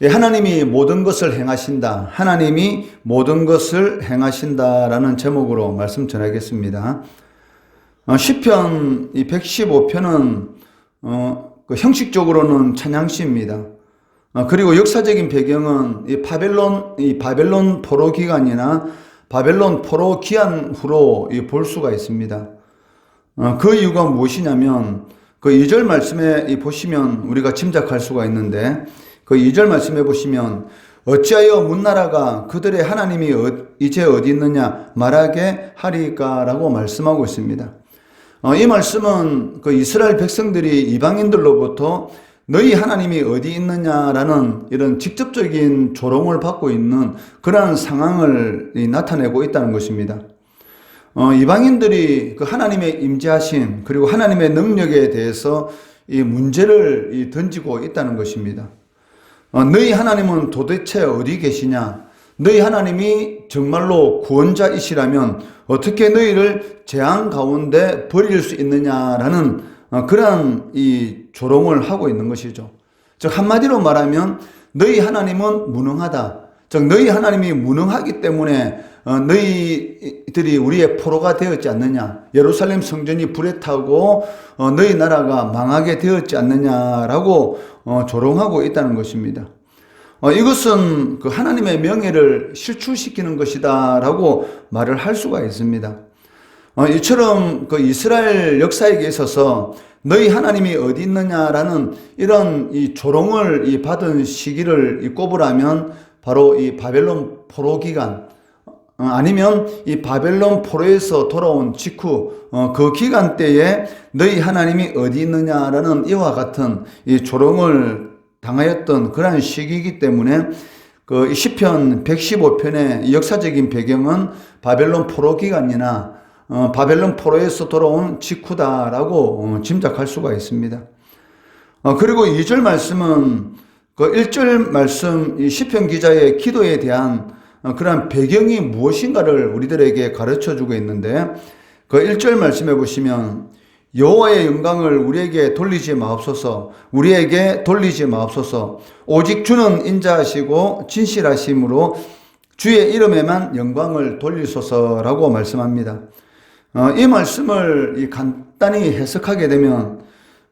하나님이 모든 것을 행하신다. 하나님이 모든 것을 행하신다라는 제목으로 말씀 전하겠습니다. 시편 115편은 형식적으로는 찬양시입니다. 그리고 역사적인 배경은 바벨론 포로 기간이나 바벨론 포로 기한 후로 볼 수가 있습니다. 그 이유가 무엇이냐면 그 2절 말씀에 보시면 우리가 짐작할 수가 있는데, 그 2절 말씀에 보시면 어찌하여 문나라가 그들의 하나님이 이제 어디 있느냐 말하게 하리까 라고 말씀하고 있습니다. 이 말씀은 그 이스라엘 백성들이 이방인들로부터 너희 하나님이 어디 있느냐라는 이런 직접적인 조롱을 받고 있는 그러한 상황을 나타내고 있다는 것입니다. 이방인들이 그 하나님의 임재하심 그리고 하나님의 능력에 대해서 이 문제를 던지고 있다는 것입니다. 너희 하나님은 도대체 어디 계시냐? 너희 하나님이 정말로 구원자이시라면 어떻게 너희를 재앙 가운데 버릴 수 있느냐라는 그러한 이 조롱을 하고 있는 것이죠. 즉 한마디로 말하면 너희 하나님은 무능하다. 즉 너희 하나님이 무능하기 때문에 너희들이 우리의 포로가 되었지 않느냐, 예루살렘 성전이 불에 타고 너희 나라가 망하게 되었지 않느냐라고 조롱하고 있다는 것입니다. 이것은 그 하나님의 명예를 실추시키는 것이다 라고 말을 할 수가 있습니다. 이처럼 그 이스라엘 역사에 있어서 너희 하나님이 어디 있느냐라는 이런 이 조롱을 받은 시기를 꼽으라면 바로 이 바벨론 포로 기간, 아니면 이 바벨론 포로에서 돌아온 직후 그 기간대에 너희 하나님이 어디 있느냐라는 이와 같은 이 조롱을 당하였던 그러한 시기이기 때문에 그 시편 115편의 역사적인 배경은 바벨론 포로 기간이나 바벨론 포로에서 돌아온 직후다라고 짐작할 수가 있습니다. 그리고 2절 말씀은 그 1절 말씀 이 시편 기자의 기도에 대한 그러한 배경이 무엇인가를 우리들에게 가르쳐주고 있는데, 그 1절 말씀해 보시면 여호와의 영광을 우리에게 돌리지 마옵소서, 우리에게 돌리지 마옵소서, 오직 주는 인자하시고 진실하심으로 주의 이름에만 영광을 돌리소서라고 말씀합니다. 이 말씀을 간단히 해석하게 되면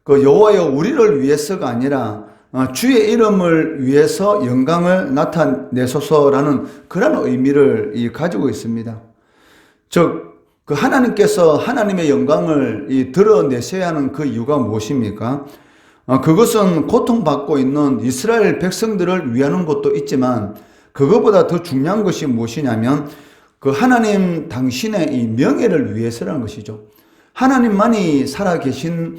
그 여호와여 우리를 위해서가 아니라 주의 이름을 위해서 영광을 나타내소서라는 그런 의미를 가지고 있습니다. 즉 그 하나님께서 하나님의 영광을 드러내셔야 하는 그 이유가 무엇입니까? 그것은 고통받고 있는 이스라엘 백성들을 위하는 것도 있지만 그것보다 더 중요한 것이 무엇이냐면 그 하나님 당신의 이 명예를 위해서라는 것이죠. 하나님만이 살아계신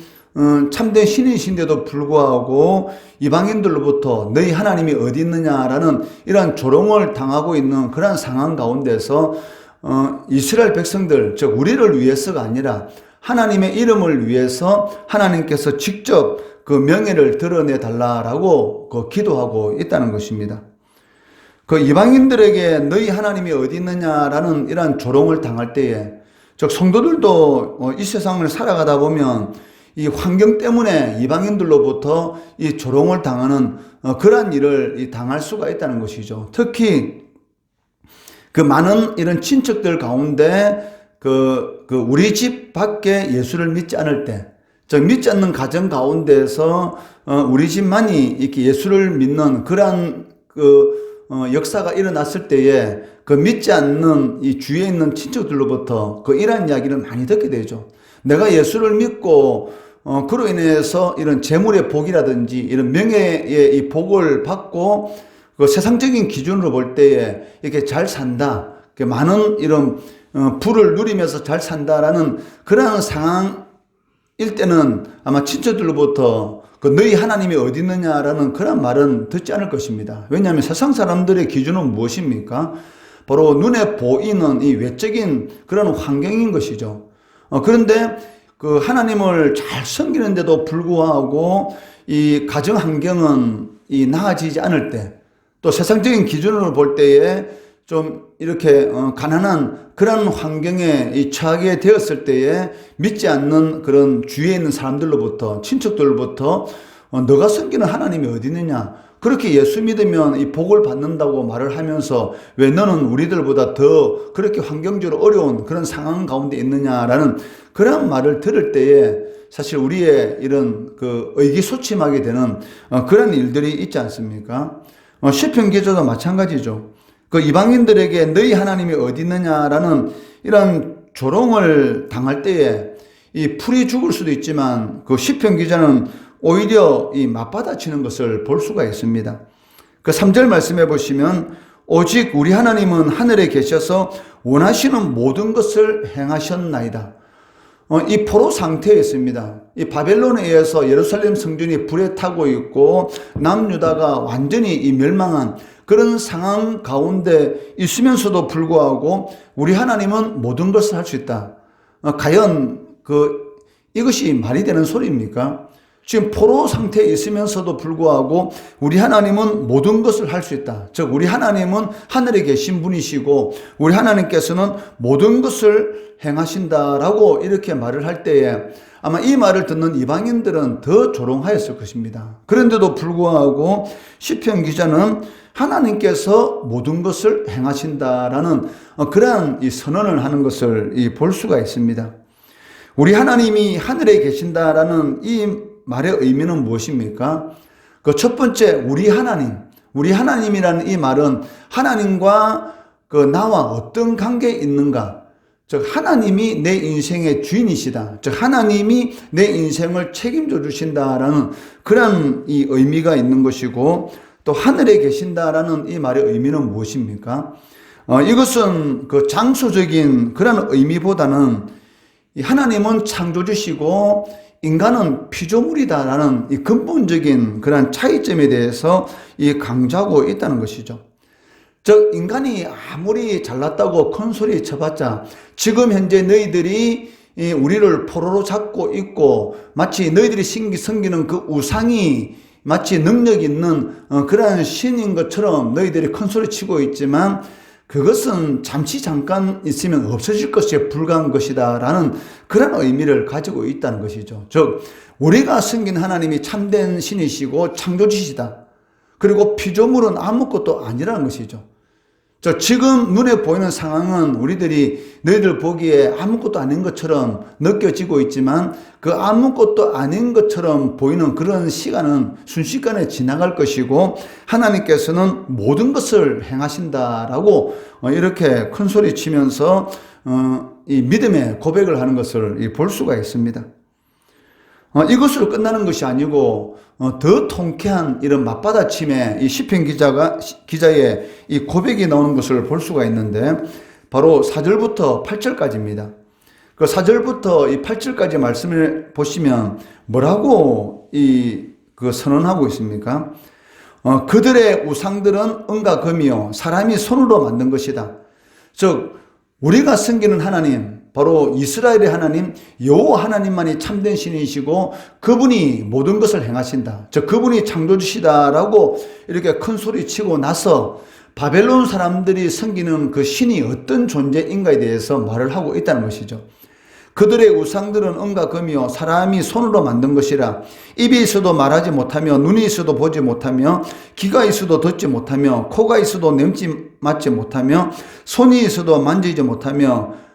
참된 신이신데도 불구하고 이방인들로부터 너희 하나님이 어디 있느냐라는 이러한 조롱을 당하고 있는 그런 상황 가운데서 이스라엘 백성들, 즉 우리를 위해서가 아니라 하나님의 이름을 위해서 하나님께서 직접 그 명예를 드러내 달라라고 기도하고 있다는 것입니다. 그 이방인들에게 너희 하나님이 어디 있느냐라는 이러한 조롱을 당할 때에, 즉 성도들도 이 세상을 살아가다 보면 이 환경 때문에 이방인들로부터 이 조롱을 당하는 그러한 일을 당할 수가 있다는 것이죠. 특히 그 많은 이런 친척들 가운데 우리 집 밖에 예수를 믿지 않을 때, 즉 믿지 않는 가정 가운데서 우리 집만이 이렇게 예수를 믿는 그러한 역사가 일어났을 때에 그 믿지 않는 이 주위에 있는 친척들로부터 이러한 이야기를 많이 듣게 되죠. 내가 예수를 믿고 그로 인해서 이런 재물의 복이라든지 이런 명예의 이 복을 받고 그 세상적인 기준으로 볼 때에 이렇게 잘 산다, 많은 이런 부를 누리면서 잘 산다라는 그러한 상황일 때는 아마 친척들로부터 너희 하나님이 어디 있느냐라는 그런 말은 듣지 않을 것입니다. 왜냐하면 세상 사람들의 기준은 무엇입니까? 바로 눈에 보이는 이 외적인 그런 환경인 것이죠. 그런데 그 하나님을 잘 섬기는데도 불구하고 이 가정 환경은 나아지지 않을 때, 또 세상적인 기준으로 볼 때에 좀 이렇게 가난한 그런 환경에 처하게 되었을 때에 믿지 않는 그런 주위에 있는 사람들로부터, 친척들로부터 너가 섬기는 하나님이 어디 있느냐, 그렇게 예수 믿으면 이 복을 받는다고 말을 하면서 왜 너는 우리들보다 더 그렇게 환경적으로 어려운 그런 상황 가운데 있느냐라는 그런 말을 들을 때에 사실 우리의 이런 그 의기소침하게 되는 그런 일들이 있지 않습니까? 시편 기자도 마찬가지죠. 그 이방인들에게 너희 하나님이 어디 있느냐라는 이런 조롱을 당할 때에 이 풀이 죽을 수도 있지만 그 시편 기자는 오히려 이 맞받아치는 것을 볼 수가 있습니다. 그 3절 말씀해 보시면 오직 우리 하나님은 하늘에 계셔서 원하시는 모든 것을 행하셨나이다. 이 포로 상태에 있습니다. 이 바벨론에 의해서 예루살렘 성전이 불에 타고 있고 남유다가 완전히 이 멸망한 그런 상황 가운데 있으면서도 불구하고 우리 하나님은 모든 것을 할 수 있다. 과연 이것이 말이 되는 소리입니까? 지금 포로 상태에 있으면서도 불구하고 우리 하나님은 모든 것을 할 수 있다. 즉 우리 하나님은 하늘에 계신 분이시고 우리 하나님께서는 모든 것을 행하신다라고 이렇게 말을 할 때에 아마 이 말을 듣는 이방인들은 더 조롱하였을 것입니다. 그런데도 불구하고 시편 기자는 하나님께서 모든 것을 행하신다라는 그러한 이 선언을 하는 것을 볼 수가 있습니다. 우리 하나님이 하늘에 계신다라는 이 말의 의미는 무엇입니까? 그 첫 번째, 우리 하나님이라는 이 말은 하나님과 그 나와 어떤 관계에 있는가? 즉 하나님이 내 인생의 주인이시다. 즉 하나님이 내 인생을 책임져 주신다라는 그런 이 의미가 있는 것이고 또 하늘에 계신다라는 이 말의 의미는 무엇입니까? 이것은 그 장소적인 그런 의미보다는 하나님은 창조주시고 인간은 피조물이다라는 이 근본적인 그런 차이점에 대해서 강조하고 있다는 것이죠. 즉 인간이 아무리 잘났다고 큰 소리 쳐봤자 지금 현재 너희들이 우리를 포로로 잡고 있고 마치 너희들이 섬기는 그 우상이 마치 능력 있는 그러한 신인 것처럼 너희들이 큰 소리 치고 있지만 그것은 잠깐 있으면 없어질 것에 불과한 것이다 라는 그런 의미를 가지고 있다는 것이죠. 즉 우리가 섬긴 하나님이 참된 신이시고 창조주시다. 그리고 피조물은 아무것도 아니라는 것이죠. 지금 눈에 보이는 상황은 너희들 보기에 아무것도 아닌 것처럼 느껴지고 있지만 그 아무것도 아닌 것처럼 보이는 그런 시간은 순식간에 지나갈 것이고 하나님께서는 모든 것을 행하신다라고 이렇게 큰 소리 치면서 이 믿음의 고백을 하는 것을 볼 수가 있습니다. 이것으로 끝나는 것이 아니고 더 통쾌한 이런 맞받아침에 이 시편 기자의 이 고백이 나오는 것을 볼 수가 있는데 바로 4절부터 8절까지입니다. 그 4절부터 이 8절까지 말씀을 보시면 뭐라고 선언하고 있습니까? 그들의 우상들은 은과 금이요 사람이 손으로 만든 것이다. 즉 우리가 섬기는 하나님 바로 이스라엘의 하나님 여호와 하나님만이 참된 신이시고 그분이 모든 것을 행하신다. 즉 그분이 창조주시다라고 이렇게 큰 소리 치고 나서 바벨론 사람들이 섬기는 그 신이 어떤 존재인가에 대해서 말을 하고 있다는 것이죠. 그들의 우상들은 은과 금이요 사람이 손으로 만든 것이라 입이 있어도 말하지 못하며 눈이 있어도 보지 못하며 귀가 있어도 듣지 못하며 코가 있어도 냄지 맡지 못하며 손이 있어도 만지지 못하며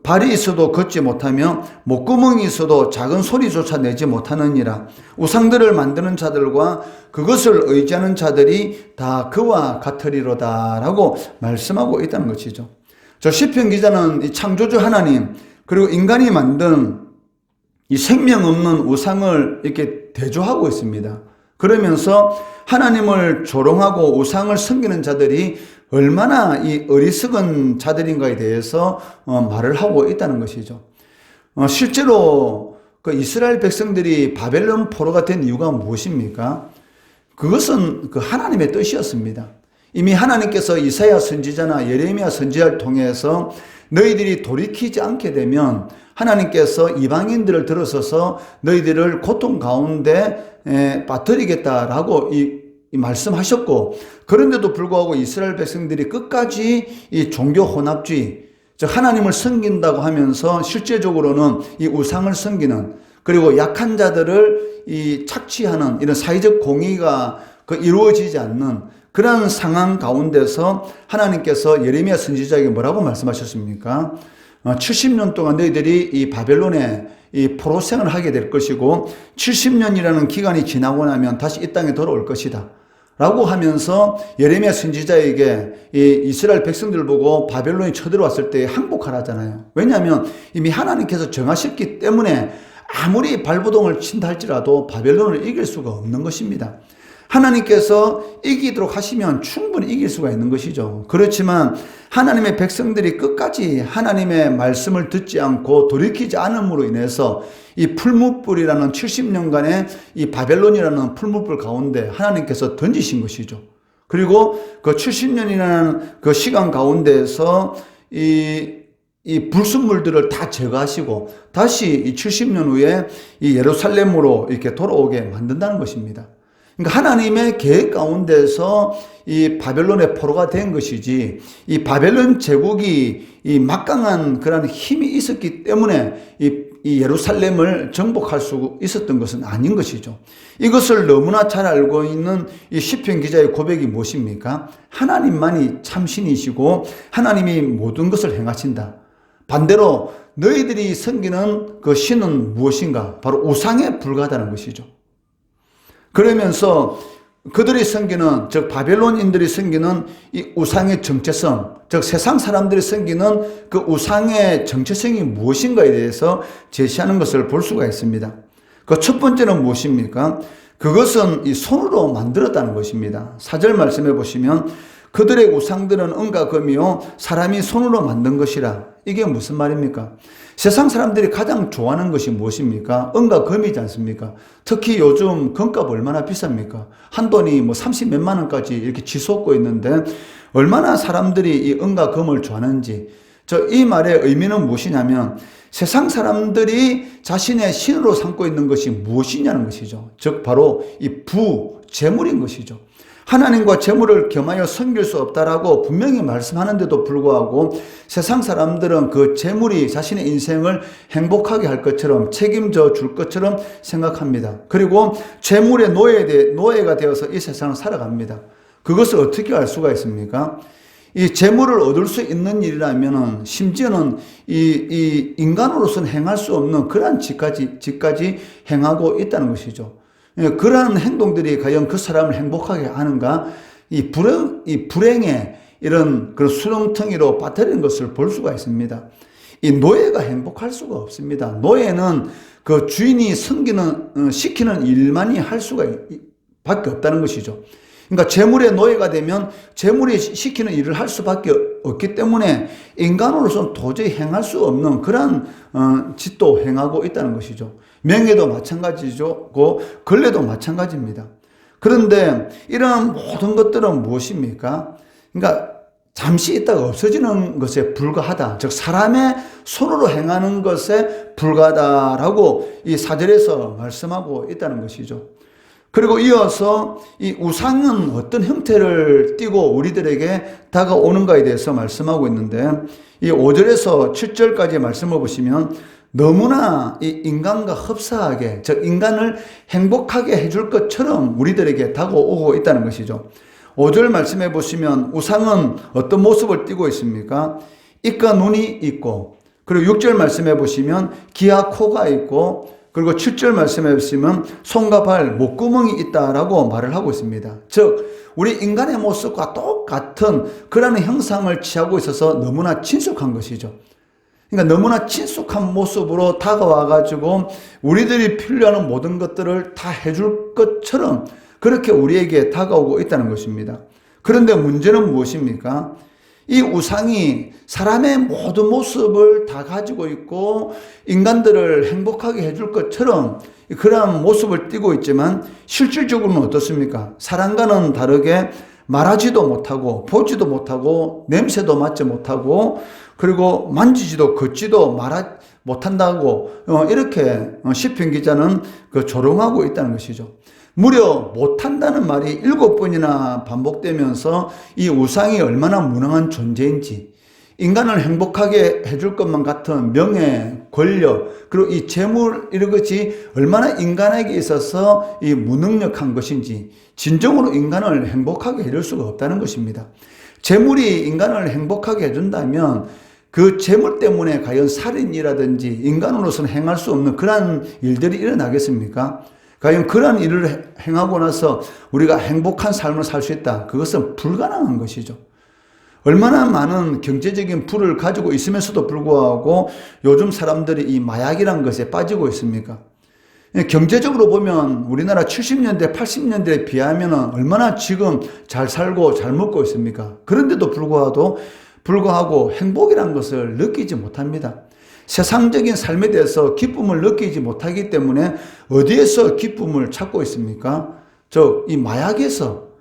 발이 있어도 걷지 못하며 목구멍이 있어도 작은 소리조차 내지 못하느니라. 우상들을 만드는 자들과 그것을 의지하는 자들이 다 그와 같으리로다 라고 말씀하고 있다는 것이죠. 시편 기자는 이 창조주 하나님 그리고 인간이 만든 이 생명 없는 우상을 이렇게 대조하고 있습니다. 그러면서 하나님을 조롱하고 우상을 섬기는 자들이 얼마나 이 어리석은 자들인가에 대해서 말을 하고 있다는 것이죠. 실제로 그 이스라엘 백성들이 바벨론 포로가 된 이유가 무엇입니까? 그것은 그 하나님의 뜻이었습니다. 이미 하나님께서 이사야 선지자나 예레미야 선지자를 통해서 너희들이 돌이키지 않게 되면 하나님께서 이방인들을 들어서서 너희들을 고통 가운데 빠뜨리겠다라고 이 말씀하셨고 그런데도 불구하고 이스라엘 백성들이 끝까지 이 종교 혼합주의 즉 하나님을 섬긴다고 하면서 실제적으로는 이 우상을 섬기는 그리고 약한 자들을 이 착취하는 이런 사회적 공의가 이루어지지 않는 그런 상황 가운데서 하나님께서 예레미야 선지자에게 뭐라고 말씀하셨습니까? 70년 동안 너희들이 이 바벨론에 이 포로 생활을 하게 될 것이고 70년이라는 기간이 지나고 나면 다시 이 땅에 돌아올 것이다 라고 하면서 예레미야 선지자에게 이 이스라엘 백성들을 보고 바벨론이 쳐들어왔을 때 항복하라잖아요. 왜냐하면 이미 하나님께서 정하셨기 때문에 아무리 발버둥을 친다 할지라도 바벨론을 이길 수가 없는 것입니다. 하나님께서 이기도록 하시면 충분히 이길 수가 있는 것이죠. 그렇지만 하나님의 백성들이 끝까지 하나님의 말씀을 듣지 않고 돌이키지 않음으로 인해서 이 풀무불이라는 70년간의 이 바벨론이라는 풀무불 가운데 하나님께서 던지신 것이죠. 그리고 그 70년이라는 그 시간 가운데에서 이 불순물들을 다 제거하시고 다시 이 70년 후에 이 예루살렘으로 이렇게 돌아오게 만든다는 것입니다. 그러니까 하나님의 계획 가운데서 이 바벨론의 포로가 된 것이지 이 바벨론 제국이 이 막강한 그런 힘이 있었기 때문에 이 예루살렘을 정복할 수 있었던 것은 아닌 것이죠. 이것을 너무나 잘 알고 있는 이 시편 기자의 고백이 무엇입니까? 하나님만이 참신이시고 하나님이 모든 것을 행하신다. 반대로 너희들이 섬기는 그 신은 무엇인가? 바로 우상에 불과하다는 것이죠. 그러면서 그들이 섬기는, 즉 바벨론인들이 섬기는 이 우상의 정체성, 즉 세상 사람들이 섬기는 그 우상의 정체성이 무엇인가에 대해서 제시하는 것을 볼 수가 있습니다. 그 첫 번째는 무엇입니까? 그것은 이 손으로 만들었다는 것입니다. 4절 말씀해 보시면 그들의 우상들은 은과 금이요 사람이 손으로 만든 것이라. 이게 무슨 말입니까? 세상 사람들이 가장 좋아하는 것이 무엇입니까? 은과 금이지 않습니까? 특히 요즘 금값 얼마나 비쌉니까? 한 돈이 뭐 30몇만 원까지 이렇게 치솟고 있는데 얼마나 사람들이 이 은과 금을 좋아하는지. 이 말의 의미는 무엇이냐면 세상 사람들이 자신의 신으로 삼고 있는 것이 무엇이냐는 것이죠. 즉 바로 이 재물인 것이죠. 하나님과 재물을 겸하여 섬길 수 없다라고 분명히 말씀하는데도 불구하고 세상 사람들은 그 재물이 자신의 인생을 행복하게 할 것처럼 책임져 줄 것처럼 생각합니다. 그리고 재물의 노예가 되어서 이 세상을 살아갑니다. 그것을 어떻게 알 수가 있습니까? 이 재물을 얻을 수 있는 일이라면 심지어는 이 인간으로서는 행할 수 없는 그러한 짓까지 행하고 있다는 것이죠. 그러한 행동들이 과연 그 사람을 행복하게 하는가? 이 불행의 이런 그런 수렁텅이로 빠뜨리는 것을 볼 수가 있습니다. 이 노예가 행복할 수가 없습니다. 노예는 그 주인이 시키는 일만이 할 수가 밖에 없다는 것이죠. 그러니까 재물의 노예가 되면 재물이 시키는 일을 할 수밖에 없기 때문에 인간으로서는 도저히 행할 수 없는 그런 짓도 행하고 있다는 것이죠. 명예도 마찬가지죠. 권례도 마찬가지입니다. 그런데 이런 모든 것들은 무엇입니까? 그러니까 잠시 있다가 없어지는 것에 불과하다. 즉 사람의 손으로 행하는 것에 불과하다라고 이 4절에서 말씀하고 있다는 것이죠. 그리고 이어서 이 우상은 어떤 형태를 띠고 우리들에게 다가오는가에 대해서 말씀하고 있는데 이 5절에서 7절까지 말씀을 보시면 너무나 이 인간과 흡사하게, 즉 인간을 행복하게 해줄 것처럼 우리들에게 다가오고 있다는 것이죠. 5절 말씀해 보시면 우상은 어떤 모습을 띠고 있습니까? 입과 눈이 있고, 그리고 6절 말씀해 보시면 귀와 코가 있고, 그리고 7절 말씀해 보시면 손과 발, 목구멍이 있다라고 말을 하고 있습니다. 즉 우리 인간의 모습과 똑같은 그런 형상을 취하고 있어서 너무나 친숙한 것이죠. 그러니까 너무나 친숙한 모습으로 다가와가지고 우리들이 필요한 모든 것들을 다 해줄 것처럼 그렇게 우리에게 다가오고 있다는 것입니다. 그런데 문제는 무엇입니까? 이 우상이 사람의 모든 모습을 다 가지고 있고 인간들을 행복하게 해줄 것처럼 그러한 모습을 띠고 있지만 실질적으로는 어떻습니까? 사람과는 다르게 말하지도 못하고 보지도 못하고 냄새도 맡지 못하고 그리고 만지지도 걷지도 못한다고 이렇게 시편 기자는 조롱하고 있다는 것이죠. 무려 못한다는 말이 7번이나 반복되면서 이 우상이 얼마나 무능한 존재인지, 인간을 행복하게 해줄 것만 같은 명예, 권력, 그리고 이 재물 이런 것이 얼마나 인간에게 있어서 이 무능력한 것인지 진정으로 인간을 행복하게 해줄 수가 없다는 것입니다. 재물이 인간을 행복하게 해준다면 그 재물 때문에 과연 살인이라든지 인간으로서는 행할 수 없는 그러한 일들이 일어나겠습니까? 과연 그러한 일을 행하고 나서 우리가 행복한 삶을 살 수 있다. 그것은 불가능한 것이죠. 얼마나 많은 경제적인 부를 가지고 있으면서도 불구하고 요즘 사람들이 이 마약이라는 것에 빠지고 있습니까? 경제적으로 보면 우리나라 70년대, 80년대에 비하면 얼마나 지금 잘 살고 잘 먹고 있습니까? 그런데도 불구하고 행복이라는 것을 느끼지 못합니다. 세상적인 삶에 대해서 기쁨을 느끼지 못하기 때문에 어디에서 기쁨을 찾고 있습니까? 이 마약에서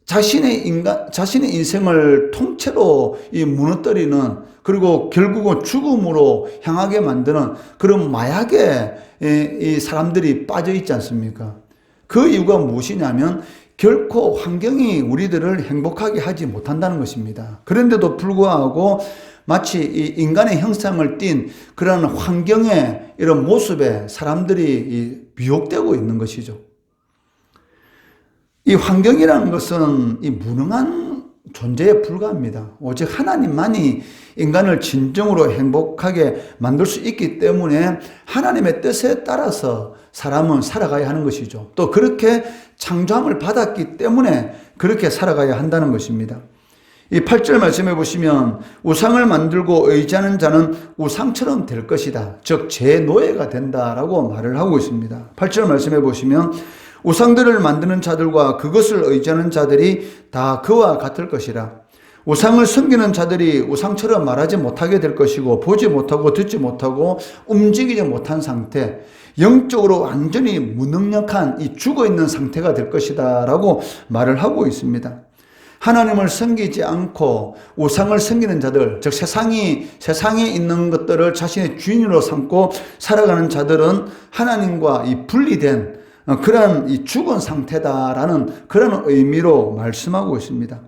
자신의 인생을 통째로 무너뜨리는, 그리고 결국은 죽음으로 향하게 만드는 그런 마약에 이 사람들이 빠져 있지 않습니까? 그 이유가 무엇이냐면 결코 환경이 우리들을 행복하게 하지 못한다는 것입니다. 그런데도 불구하고 마치 이 인간의 형상을 띤 그런 환경의 이런 모습에 사람들이 미혹되고 있는 것이죠. 이 환경이라는 것은 이 무능한 존재에 불과합니다. 오직 하나님만이 인간을 진정으로 행복하게 만들 수 있기 때문에 하나님의 뜻에 따라서 사람은 살아가야 하는 것이죠. 또 그렇게 창조함을 받았기 때문에 그렇게 살아가야 한다는 것입니다. 이 8절 말씀해 보시면 우상을 만들고 의지하는 자는 우상처럼 될 것이다. 즉 제 노예가 된다라고 말을 하고 있습니다. 8절 말씀해 보시면 우상들을 만드는 자들과 그것을 의지하는 자들이 다 그와 같을 것이라. 우상을 섬기는 자들이 우상처럼 말하지 못하게 될 것이고 보지 못하고 듣지 못하고 움직이지 못한 상태, 영적으로 완전히 무능력한 이 죽어있는 상태가 될 것이다 라고 말을 하고 있습니다. 하나님을 섬기지 않고 우상을 섬기는 자들, 즉 세상에 있는 것들을 자신의 주인으로 삼고 살아가는 자들은 하나님과 이 분리된 그런 이 죽은 상태다라는 그런 의미로 말씀하고 있습니다.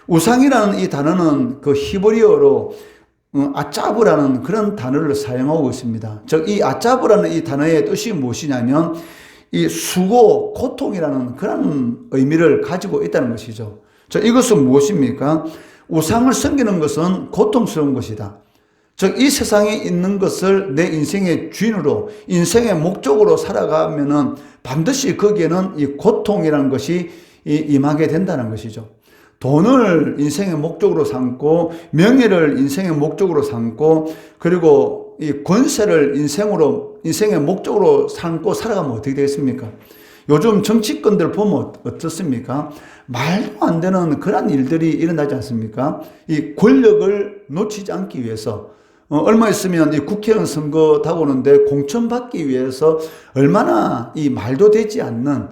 우상이라는 이 단어는 그 히브리어로 아짜브라는 그런 단어를 사용하고 있습니다. 즉 이 아짜브라는 이 단어의 뜻이 무엇이냐면 이 수고, 고통이라는 그런 의미를 가지고 있다는 것이죠. 이것은 무엇입니까? 우상을 섬기는 것은 고통스러운 것이다. 즉 이 세상에 있는 것을 내 인생의 주인으로, 인생의 목적으로 살아가면은 반드시 거기에는 이 고통이라는 것이 임하게 된다는 것이죠. 돈을 인생의 목적으로 삼고 명예를 인생의 목적으로 삼고 그리고 이 권세를 인생의 목적으로 삼고 살아가면 어떻게 되겠습니까? 요즘 정치권들 보면 어떻습니까? 말도 안 되는 그런 일들이 일어나지 않습니까? 이 권력을 놓치지 않기 위해서 얼마 있으면 이 국회의원 선거 다가오는데 공천받기 위해서 얼마나 이 말도 되지 않는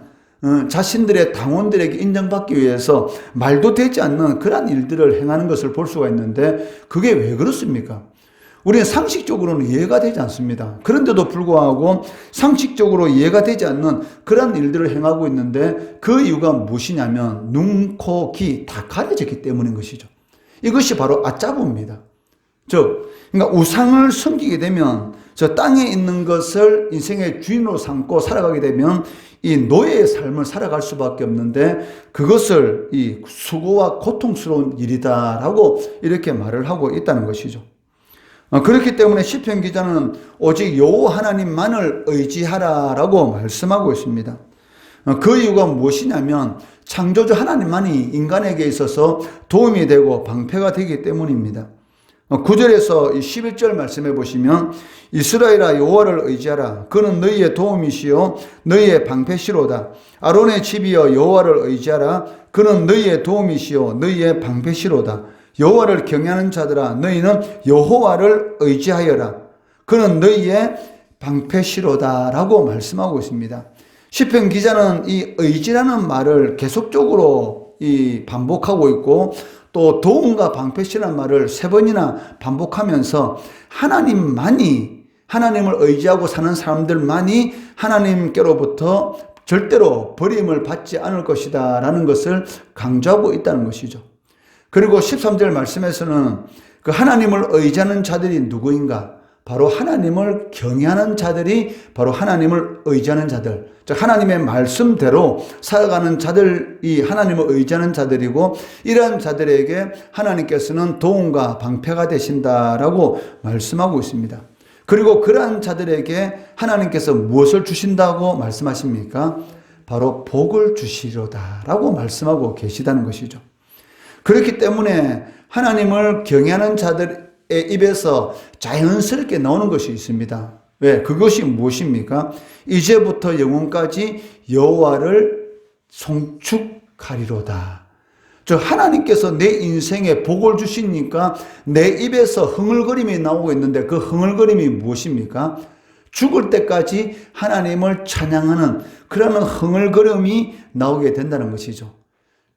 자신들의 당원들에게 인정받기 위해서 말도 되지 않는 그런 일들을 행하는 것을 볼 수가 있는데 그게 왜 그렇습니까? 우리는 상식적으로는 이해가 되지 않습니다. 그런데도 불구하고 상식적으로 이해가 되지 않는 그런 일들을 행하고 있는데 그 이유가 무엇이냐면 눈, 코, 귀 다 가려졌기 때문인 것이죠. 이것이 바로 아짜부입니다. 그러니까 우상을 섬기게 되면 저 땅에 있는 것을 인생의 주인으로 삼고 살아가게 되면 이 노예의 삶을 살아갈 수밖에 없는데 그것을 이 수고와 고통스러운 일이다라고 이렇게 말을 하고 있다는 것이죠. 그렇기 때문에 시편 기자는 오직 여호와 하나님만을 의지하라라고 말씀하고 있습니다. 그 이유가 무엇이냐면 창조주 하나님만이 인간에게 있어서 도움이 되고 방패가 되기 때문입니다. 9절에서 11절 말씀해 보시면 이스라엘아 여호와를 의지하라. 그는 너희의 도움이시요 너희의 방패시로다. 아론의 집이여 여호와를 의지하라. 그는 너희의 도움이시요 너희의 방패시로다. 여호와를 경외하는 자들아 너희는 여호와를 의지하여라. 그는 너희의 방패시로다 라고 말씀하고 있습니다. 시편 기자는 이 의지라는 말을 계속적으로 반복하고 있고 또 도움과 방패시라는 말을 3번이나 반복하면서 하나님을 의지하고 사는 사람들만이 하나님께로부터 절대로 버림을 받지 않을 것이다 라는 것을 강조하고 있다는 것이죠. 그리고 13절 말씀에서는 그 하나님을 의지하는 자들이 누구인가? 바로 하나님을 경외하는 자들이 바로 하나님을 의지하는 자들, 즉 하나님의 말씀대로 살아가는 자들이 하나님을 의지하는 자들이고, 이러한 자들에게 하나님께서는 도움과 방패가 되신다라고 말씀하고 있습니다. 그리고 그러한 자들에게 하나님께서 무엇을 주신다고 말씀하십니까? 바로 복을 주시려다라고 말씀하고 계시다는 것이죠. 그렇기 때문에 하나님을 경외하는 자들의 입에서 자연스럽게 나오는 것이 있습니다. 왜? 그것이 무엇입니까? 이제부터 영원까지 여호와를 송축하리로다. 즉 하나님께서 내 인생에 복을 주시니까 내 입에서 흥얼거림이 나오고 있는데, 그 흥얼거림이 무엇입니까? 죽을 때까지 하나님을 찬양하는 그런 흥얼거림이 나오게 된다는 것이죠.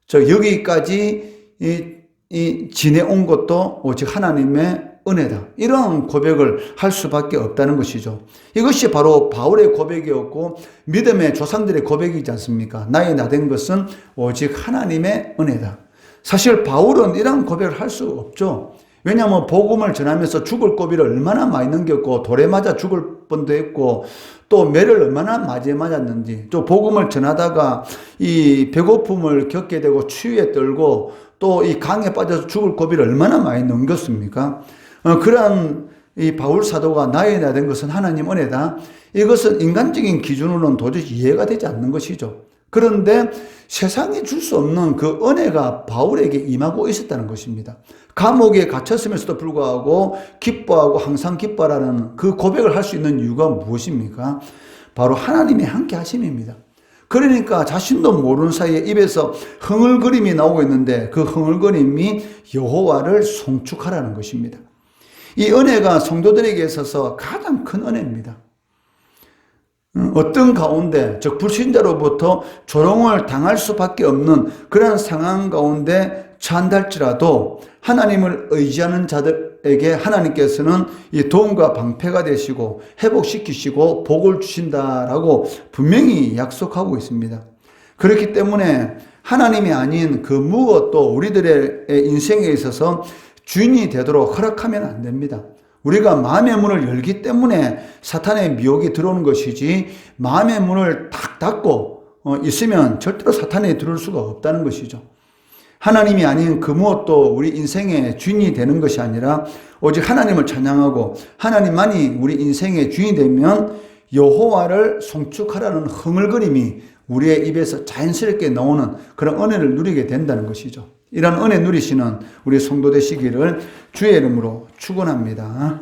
저 여기까지 지내온 것도 오직 하나님의 은혜다, 이런 고백을 할 수밖에 없다는 것이죠. 이것이 바로 바울의 고백이었고 믿음의 조상들의 고백이지 않습니까? 나의 나된 것은 오직 하나님의 은혜다. 사실 바울은 이런 고백을 할 수 없죠. 왜냐하면 복음을 전하면서 죽을 고비를 얼마나 많이 넘겼고, 돌에 맞아 죽을 뻔도 했고, 또 매를 얼마나 많이 맞았는지, 또 복음을 전하다가 이 배고픔을 겪게 되고 추위에 떨고, 또 이 강에 빠져서 죽을 고비를 얼마나 많이 넘겼습니까? 그러한 이 바울 사도가 나의 나된 것은 하나님 은혜다, 이것은 인간적인 기준으로는 도저히 이해가 되지 않는 것이죠. 그런데 세상이 줄 수 없는 그 은혜가 바울에게 임하고 있었다는 것입니다. 감옥에 갇혔음에도 불구하고 기뻐하고 항상 기뻐하라는 그 고백을 할 수 있는 이유가 무엇입니까? 바로 하나님의 함께 하심입니다. 그러니까 자신도 모르는 사이에 입에서 흥얼거림이 나오고 있는데, 그 흥얼거림이 여호와를 송축하라는 것입니다. 이 은혜가 성도들에게 있어서 가장 큰 은혜입니다. 어떤 가운데, 즉 불신자로부터 조롱을 당할 수밖에 없는 그런 상황 가운데 처한달지라도 하나님을 의지하는 자들에게 하나님께서는 이 도움과 방패가 되시고 회복시키시고 복을 주신다라고 분명히 약속하고 있습니다. 그렇기 때문에 하나님이 아닌 그 무엇도 우리들의 인생에 있어서 주인이 되도록 허락하면 안 됩니다. 우리가 마음의 문을 열기 때문에 사탄의 미혹이 들어오는 것이지, 마음의 문을 탁 닫고 있으면 절대로 사탄이 들어올 수가 없다는 것이죠. 하나님이 아닌 그 무엇도 우리 인생의 주인이 되는 것이 아니라 오직 하나님을 찬양하고 하나님만이 우리 인생의 주인이 되면 여호와를 송축하라는 흥얼거림이 우리의 입에서 자연스럽게 나오는 그런 은혜를 누리게 된다는 것이죠. 이런 은혜 누리시는 우리 성도 되시기를 주의 이름으로 축원합니다.